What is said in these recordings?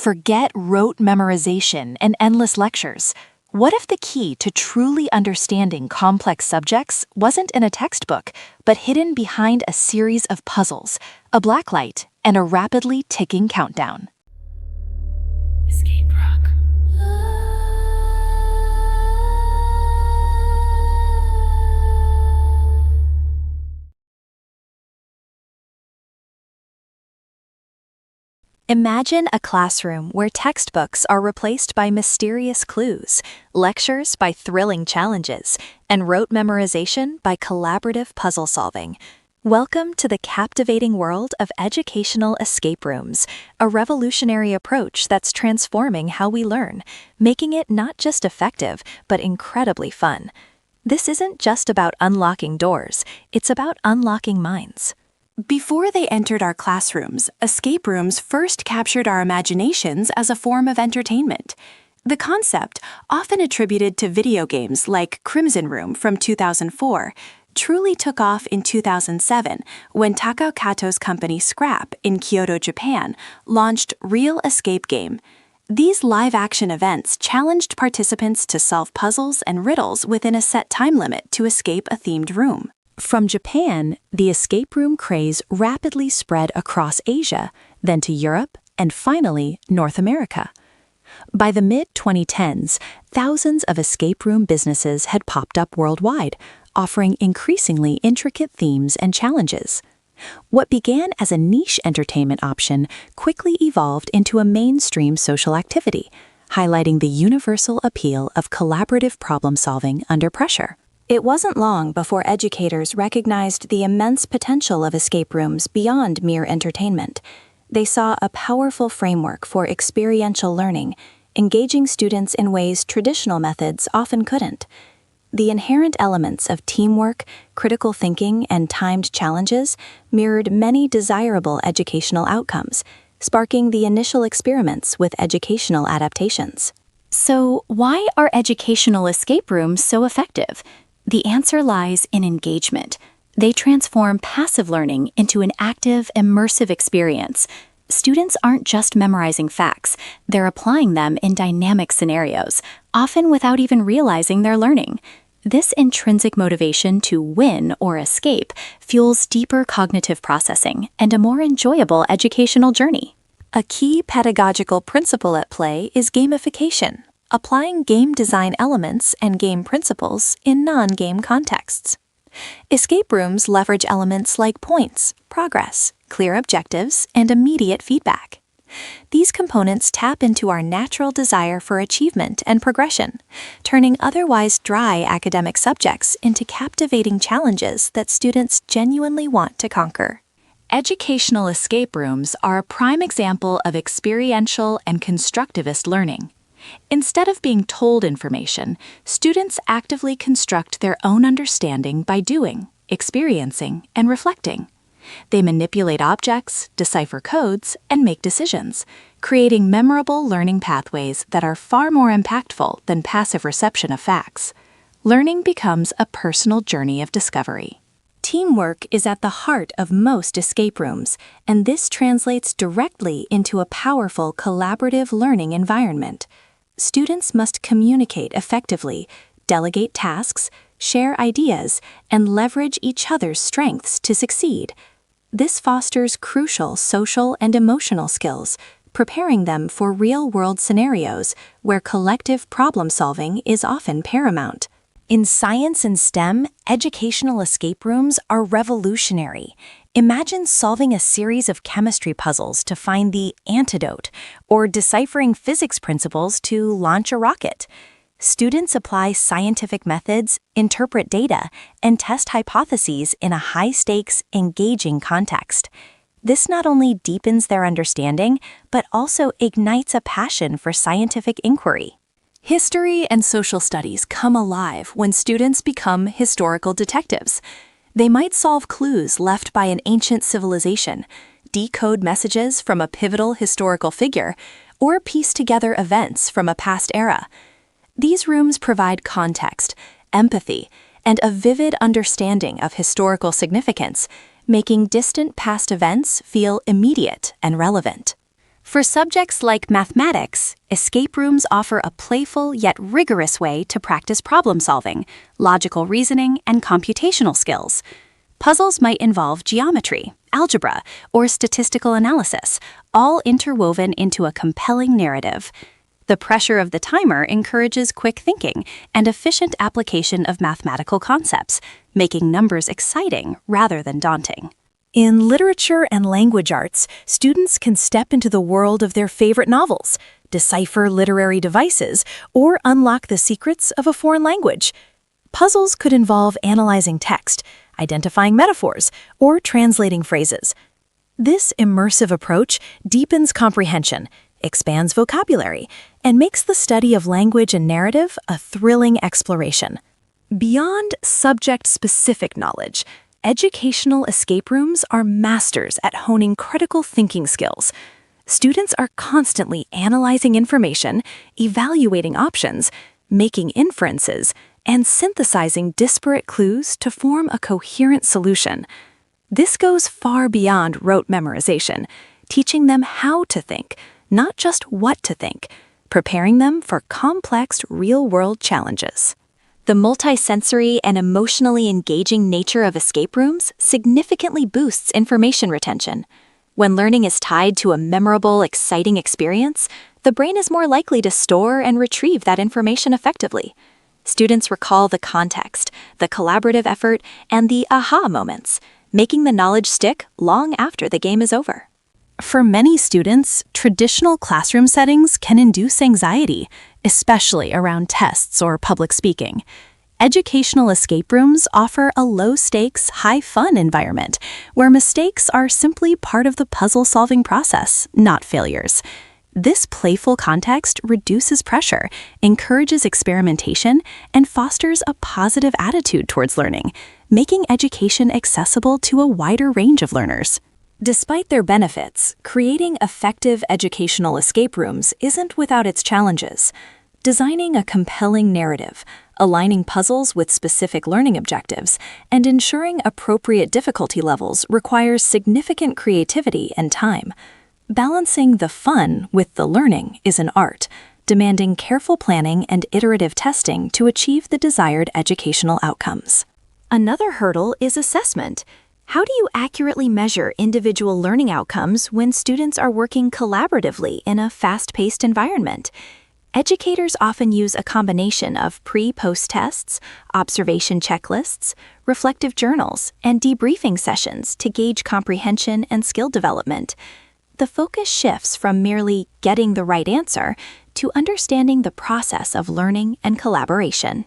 Forget rote memorization and endless lectures. What if the key to truly understanding complex subjects wasn't in a textbook, but hidden behind a series of puzzles, a blacklight, and a rapidly ticking countdown? Escape rock. Imagine a classroom where textbooks are replaced by mysterious clues, lectures by thrilling challenges, and rote memorization by collaborative puzzle solving. Welcome to the captivating world of educational escape rooms, a revolutionary approach that's transforming how we learn, making it not just effective, but incredibly fun. This isn't just about unlocking doors, it's about unlocking minds. Before they entered our classrooms, escape rooms first captured our imaginations as a form of entertainment. The concept, often attributed to video games like Crimson Room from 2004, truly took off in 2007 when Takao Kato's company Scrap in Kyoto, Japan, launched Real Escape Game. These live-action events challenged participants to solve puzzles and riddles within a set time limit to escape a themed room. From Japan, the escape room craze rapidly spread across Asia, then to Europe, and finally, North America. By the mid-2010s, thousands of escape room businesses had popped up worldwide, offering increasingly intricate themes and challenges. What began as a niche entertainment option quickly evolved into a mainstream social activity, highlighting the universal appeal of collaborative problem-solving under pressure. It wasn't long before educators recognized the immense potential of escape rooms beyond mere entertainment. They saw a powerful framework for experiential learning, engaging students in ways traditional methods often couldn't. The inherent elements of teamwork, critical thinking, and timed challenges mirrored many desirable educational outcomes, sparking the initial experiments with educational adaptations. So, why are educational escape rooms so effective? The answer lies in engagement. They transform passive learning into an active, immersive experience. Students aren't just memorizing facts, they're applying them in dynamic scenarios, often without even realizing they're learning. This intrinsic motivation to win or escape fuels deeper cognitive processing and a more enjoyable educational journey. A key pedagogical principle at play is gamification, applying game design elements and game principles in non-game contexts. Escape rooms leverage elements like points, progress, clear objectives, and immediate feedback. These components tap into our natural desire for achievement and progression, turning otherwise dry academic subjects into captivating challenges that students genuinely want to conquer. Educational escape rooms are a prime example of experiential and constructivist learning. Instead of being told information, students actively construct their own understanding by doing, experiencing, and reflecting. They manipulate objects, decipher codes, and make decisions, creating memorable learning pathways that are far more impactful than passive reception of facts. Learning becomes a personal journey of discovery. Teamwork is at the heart of most escape rooms, and this translates directly into a powerful collaborative learning environment. Students must communicate effectively, delegate tasks, share ideas, and leverage each other's strengths to succeed. This fosters crucial social and emotional skills, preparing them for real-world scenarios where collective problem-solving is often paramount. In science and STEM, educational escape rooms are revolutionary. Imagine solving a series of chemistry puzzles to find the antidote, or deciphering physics principles to launch a rocket. Students apply scientific methods, interpret data, and test hypotheses in a high-stakes, engaging context. This not only deepens their understanding, but also ignites a passion for scientific inquiry. History and social studies come alive when students become historical detectives. They might solve clues left by an ancient civilization, decode messages from a pivotal historical figure, or piece together events from a past era. These rooms provide context, empathy, and a vivid understanding of historical significance, making distant past events feel immediate and relevant. For subjects like mathematics, escape rooms offer a playful yet rigorous way to practice problem solving, logical reasoning, and computational skills. Puzzles might involve geometry, algebra, or statistical analysis, all interwoven into a compelling narrative. The pressure of the timer encourages quick thinking and efficient application of mathematical concepts, making numbers exciting rather than daunting. In literature and language arts, students can step into the world of their favorite novels, decipher literary devices, or unlock the secrets of a foreign language. Puzzles could involve analyzing text, identifying metaphors, or translating phrases. This immersive approach deepens comprehension, expands vocabulary, and makes the study of language and narrative a thrilling exploration. Beyond subject-specific knowledge, educational escape rooms are masters at honing critical thinking skills. Students are constantly analyzing information, evaluating options, making inferences, and synthesizing disparate clues to form a coherent solution. This goes far beyond rote memorization, teaching them how to think, not just what to think, preparing them for complex real-world challenges. The multisensory and emotionally engaging nature of escape rooms significantly boosts information retention. When learning is tied to a memorable, exciting experience, the brain is more likely to store and retrieve that information effectively. Students recall the context, the collaborative effort, and the aha moments, making the knowledge stick long after the game is over. For many students, traditional classroom settings can induce anxiety, especially around tests or public speaking. Educational escape rooms offer a low-stakes, high-fun environment where mistakes are simply part of the puzzle-solving process, not failures. This playful context reduces pressure, encourages experimentation, and fosters a positive attitude towards learning, making education accessible to a wider range of learners. Despite their benefits, creating effective educational escape rooms isn't without its challenges. Designing a compelling narrative, aligning puzzles with specific learning objectives, and ensuring appropriate difficulty levels requires significant creativity and time. Balancing the fun with the learning is an art, demanding careful planning and iterative testing to achieve the desired educational outcomes. Another hurdle is assessment. How do you accurately measure individual learning outcomes when students are working collaboratively in a fast-paced environment? Educators often use a combination of pre-post tests, observation checklists, reflective journals, and debriefing sessions to gauge comprehension and skill development. The focus shifts from merely getting the right answer to understanding the process of learning and collaboration.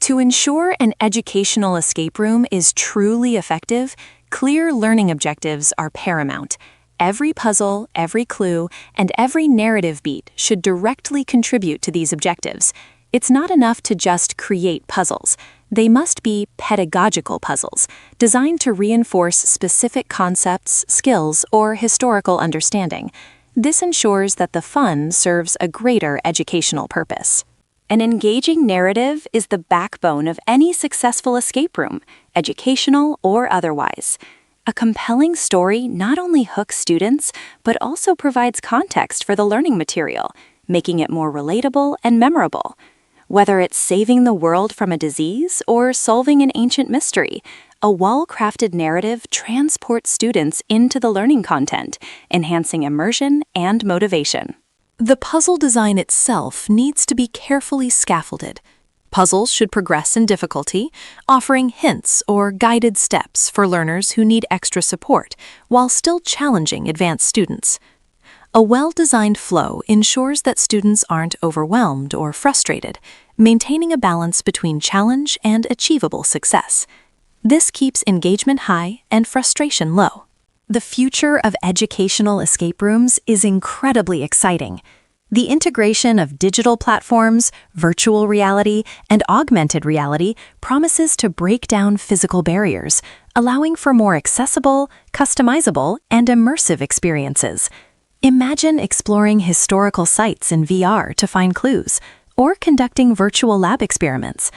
To ensure an educational escape room is truly effective, clear learning objectives are paramount. Every puzzle, every clue, and every narrative beat should directly contribute to these objectives. It's not enough to just create puzzles. They must be pedagogical puzzles, designed to reinforce specific concepts, skills, or historical understanding. This ensures that the fun serves a greater educational purpose. An engaging narrative is the backbone of any successful escape room, educational or otherwise. A compelling story not only hooks students, but also provides context for the learning material, making it more relatable and memorable. Whether it's saving the world from a disease or solving an ancient mystery, a well-crafted narrative transports students into the learning content, enhancing immersion and motivation. The puzzle design itself needs to be carefully scaffolded. Puzzles should progress in difficulty, offering hints or guided steps for learners who need extra support, while still challenging advanced students. A well-designed flow ensures that students aren't overwhelmed or frustrated, maintaining a balance between challenge and achievable success. This keeps engagement high and frustration low. The future of educational escape rooms is incredibly exciting. The integration of digital platforms, virtual reality, and augmented reality promises to break down physical barriers, allowing for more accessible, customizable, and immersive experiences. Imagine exploring historical sites in VR to find clues, or conducting virtual lab experiments.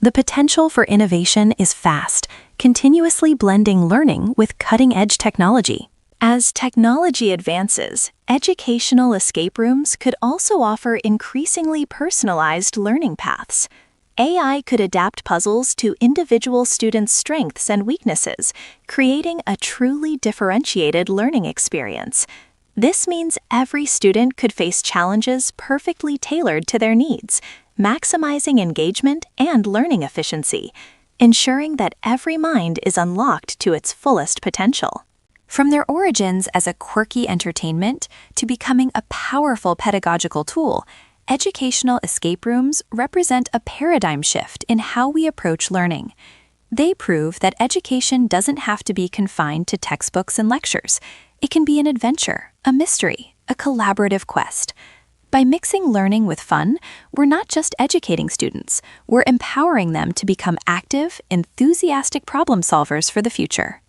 The potential for innovation is vast, continuously blending learning with cutting-edge technology. As technology advances, educational escape rooms could also offer increasingly personalized learning paths. AI could adapt puzzles to individual students' strengths and weaknesses, creating a truly differentiated learning experience. This means every student could face challenges perfectly tailored to their needs, maximizing engagement and learning efficiency, ensuring that every mind is unlocked to its fullest potential. From their origins as a quirky entertainment to becoming a powerful pedagogical tool, educational escape rooms represent a paradigm shift in how we approach learning. They prove that education doesn't have to be confined to textbooks and lectures. It can be an adventure, a mystery, a collaborative quest. By mixing learning with fun, we're not just educating students, we're empowering them to become active, enthusiastic problem solvers for the future.